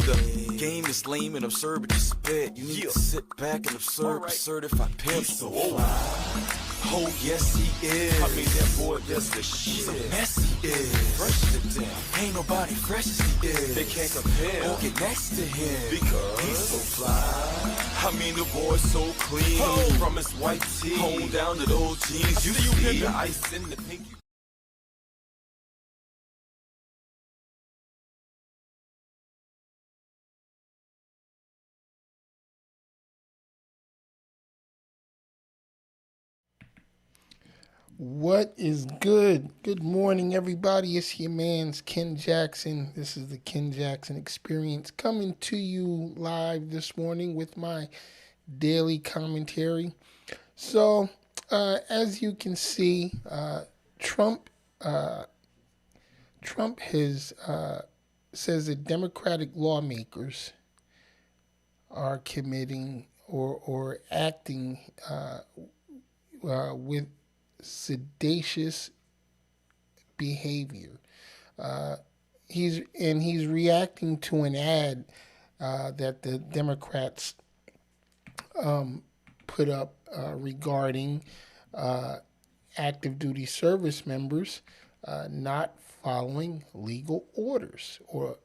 The game is lame and absurd, but you spit. You need to sit back and observe a certified pimp. So oh yes he is. I mean that boy does the shit. He's a mess he is. Fresh to death. Ain't nobody fresh as he is. They can't compare. Won't get next to him because he's so fly. I mean the boy's so clean. From his white tee home down to those jeans. You see the ice in the pink. What is good? Good morning, everybody. It's your man's Ken Jackson. This is the Ken Jackson Experience coming to you live this morning with my daily commentary. So, as you can see, Trump has says that Democratic lawmakers are committing or acting with seditious behavior. He's reacting to an ad that the Democrats put up regarding active duty service members not following legal orders or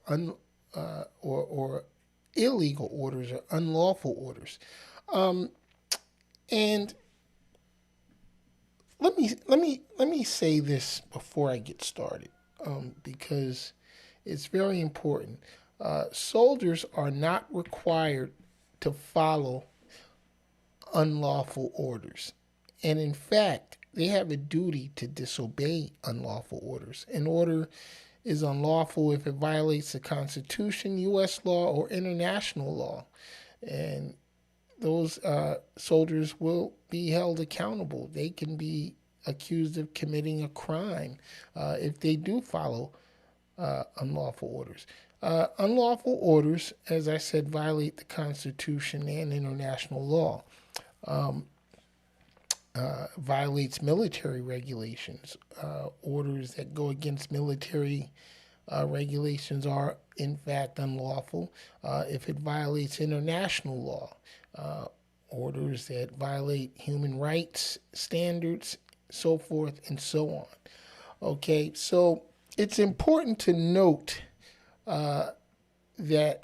illegal orders or unlawful orders. And let me say this before I get started, because it's very important. Soldiers are not required to follow unlawful orders, and in fact, they have a duty to disobey unlawful orders. An order is unlawful if it violates the Constitution, U.S. law, or international law, and those soldiers will be held accountable. They can be accused of committing a crime if they do follow unlawful orders. Unlawful orders, as I said, violate the Constitution and international law. Violates military regulations. Orders that go against military regulations are, in fact, unlawful. If it violates international law, orders that violate human rights standards, so forth and so on. Okay, so it's important to note that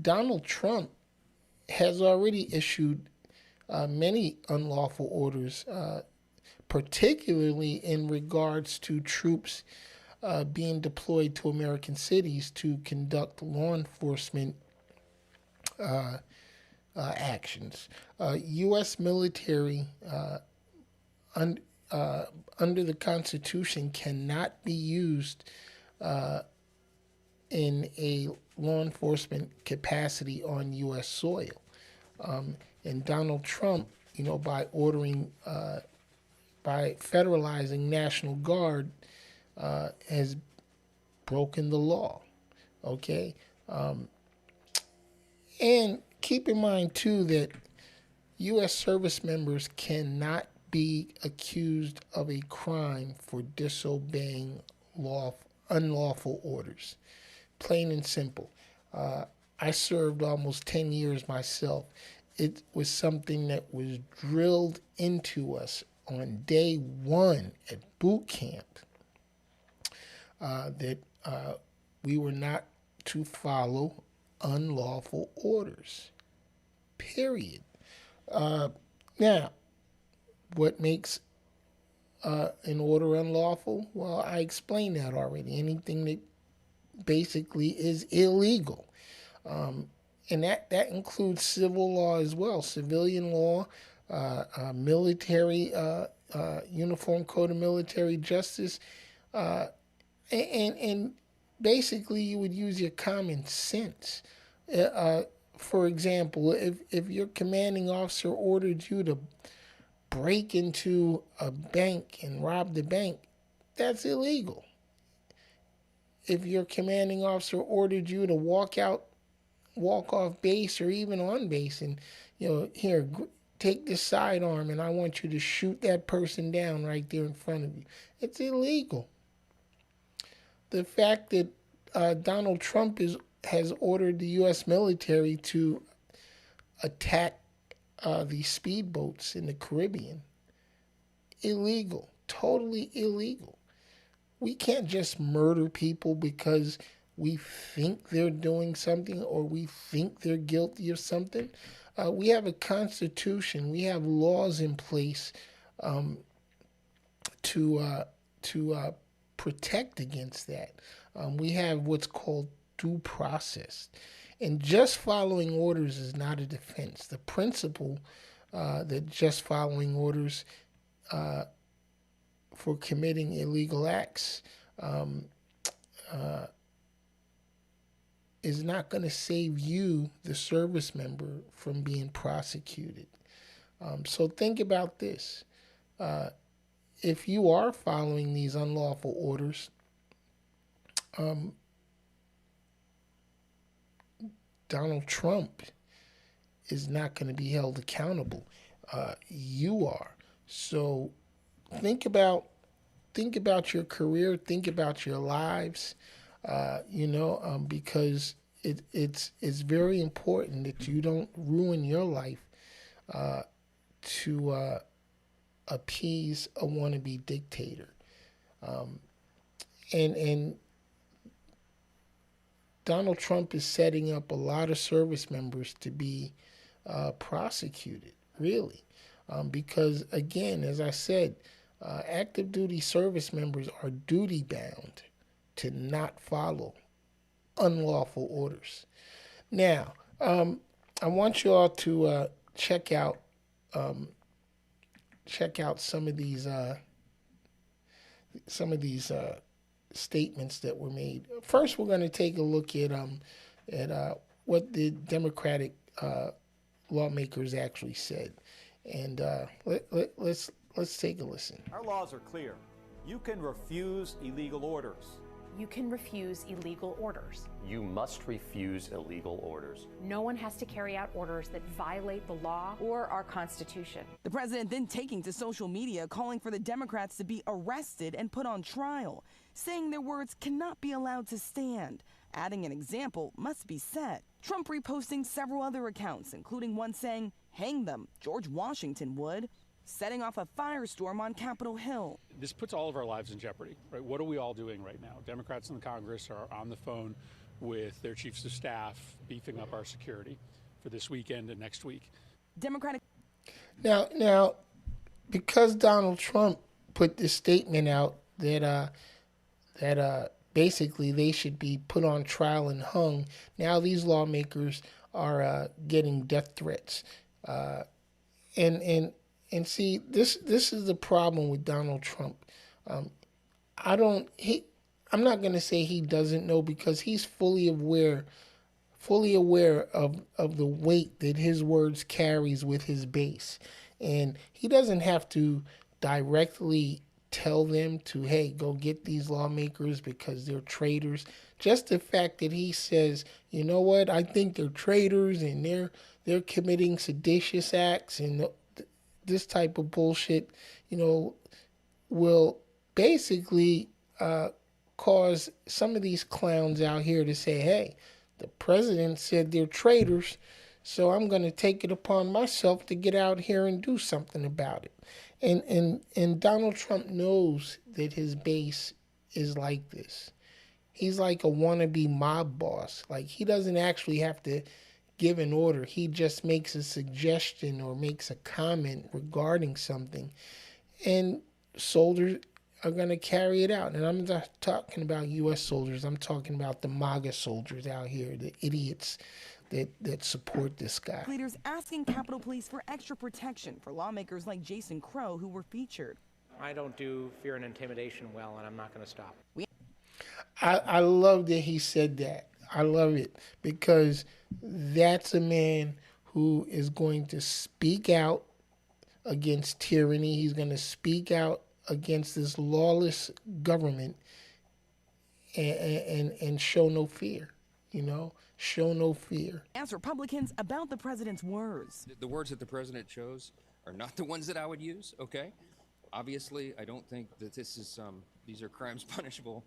Donald Trump has already issued many unlawful orders, particularly in regards to troops being deployed to American cities to conduct law enforcement actions. U.S. military under the Constitution cannot be used in a law enforcement capacity on U.S. soil. And Donald Trump, by federalizing National Guard, has broken the law. Okay? And keep in mind, too, that U.S. service members cannot be accused of a crime for disobeying unlawful orders. Plain and simple. I served almost 10 years myself. It was something that was drilled into us on day one at boot camp that we were not to follow unlawful orders, period. Now, what makes an order unlawful? Well, I explained that already. Anything that basically is illegal. And that includes civil law as well, civilian law, military, Uniform Code of Military Justice, and basically you would use your common sense. For example, if your commanding officer ordered you to break into a bank and rob the bank, that's illegal. If your commanding officer ordered you to walk off base or even on base and, here, take this sidearm and I want you to shoot that person down right there in front of you, it's illegal. The fact that Donald Trump is has ordered the U.S. military to attack these speedboats in the Caribbean. Illegal, totally illegal. We can't just murder people because we think they're doing something or we think they're guilty of something. We have a constitution. We have laws in place to protect against that. We have what's called due process. And just following orders is not a defense. The principle that just following orders for committing illegal acts is not going to save you, the service member, from being prosecuted. So think about this. If you are following these unlawful orders, Donald Trump is not going to be held accountable. You are. So think about your career. Think about your lives. Because it's very important that you don't ruin your life to appease a wannabe dictator. And Donald Trump is setting up a lot of service members to be prosecuted, really. Because, again, as I said, active duty service members are duty bound to not follow unlawful orders. Now, I want you all to check out some of these statements that were made. First, we're going to take a look at what the Democratic lawmakers actually said, and let's take a listen. Our laws are clear. You can refuse illegal orders. You can refuse illegal orders. You must refuse illegal orders. No one has to carry out orders that violate the law or our Constitution. The president then taking to social media, calling for the Democrats to be arrested and put on trial, saying their words cannot be allowed to stand, adding an example must be set. Trump reposting several other accounts, including one saying, "Hang them, George Washington would," setting off a firestorm on Capitol Hill. This puts all of our lives in jeopardy, right? What are we all doing right now? Democrats in the Congress are on the phone with their chiefs of staff, beefing up our security for this weekend and next week. Democratic. Now, because Donald Trump put this statement out that basically they should be put on trial and hung, now these lawmakers are getting death threats, And see, this is the problem with Donald Trump. I'm not going to say he doesn't know, because he's fully aware of the weight that his words carries with his base. And he doesn't have to directly tell them to, hey, go get these lawmakers because they're traitors. Just the fact that he says, you know what, I think they're traitors and they're committing seditious acts and this type of bullshit, will basically cause some of these clowns out here to say, hey, the president said they're traitors, so I'm going to take it upon myself to get out here and do something about it. And Donald Trump knows that his base is like this. He's like a wannabe mob boss. Like, he doesn't actually have to give an order. He just makes a suggestion or makes a comment regarding something, and soldiers are going to carry it out. And I'm not talking about U.S. soldiers. I'm talking about the MAGA soldiers out here, the idiots that support this guy. Leaders asking Capitol Police for extra protection for lawmakers like Jason Crow, who were featured. I don't do fear and intimidation well, and I'm not going to stop. I love that he said that. I love it, because that's a man who is going to speak out against tyranny. He's going to speak out against this lawless government and show no fear, show no fear. Ask Republicans about the president's words. The words that the president chose are not the ones that I would use, okay? Obviously, I don't think that these are crimes punishable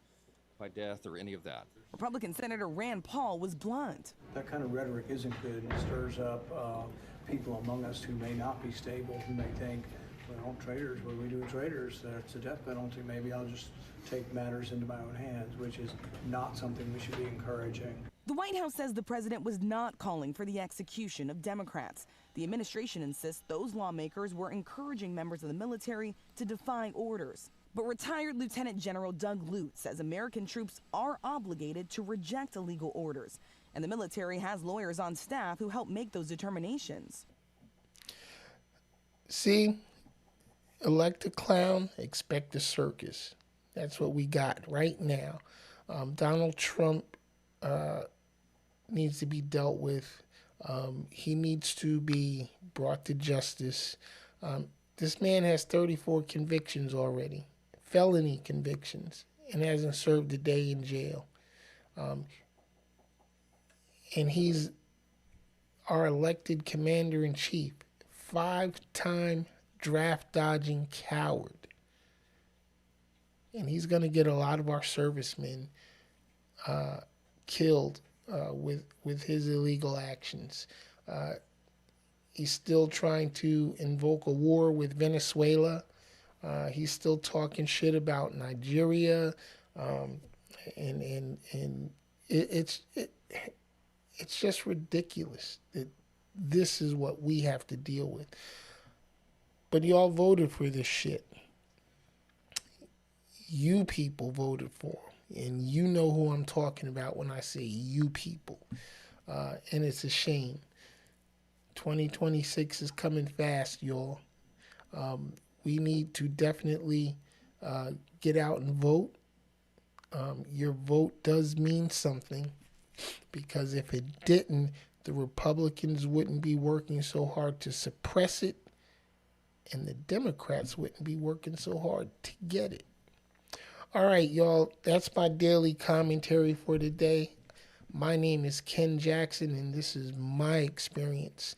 by death or any of that. Republican Senator Rand Paul was blunt. That kind of rhetoric isn't good and stirs up people among us who may not be stable, who may think, well, traitors, what do we do with traitors? That's a death penalty. Maybe I'll just take matters into my own hands, which is not something we should be encouraging. The White House says the president was not calling for the execution of Democrats. The administration insists those lawmakers were encouraging members of the military to defy orders. But retired Lieutenant General Doug Lute says American troops are obligated to reject illegal orders, and the military has lawyers on staff who help make those determinations. See, elect a clown, expect a circus. That's what we got right now. Donald Trump needs to be dealt with. He needs to be brought to justice. This man has 34 convictions already, felony convictions, and hasn't served a day in jail. And he's our elected commander-in-chief, 5-time draft-dodging coward. And he's going to get a lot of our servicemen killed with his illegal actions. He's still trying to invoke a war with Venezuela. He's still talking shit about Nigeria, and it's just ridiculous that this is what we have to deal with. But y'all voted for this shit. You people voted for him, and you know who I'm talking about when I say you people. And it's a shame. 2026 is coming fast, y'all. We need to definitely get out and vote. Your vote does mean something, because if it didn't, the Republicans wouldn't be working so hard to suppress it, and the Democrats wouldn't be working so hard to get it. All right, y'all, that's my daily commentary for today. My name is Ken Jackson, and this is my experience.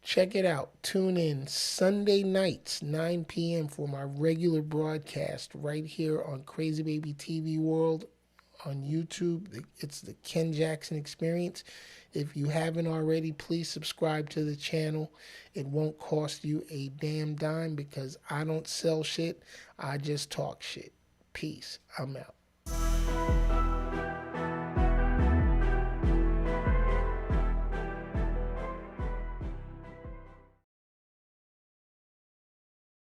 Check it out. Tune in Sunday nights, 9 p.m. for my regular broadcast right here on Crazy Baby TV World on YouTube. It's the Ken Jackson Experience. If you haven't already, please subscribe to the channel. It won't cost you a damn dime, because I don't sell shit. I just talk shit. Peace. I'm out.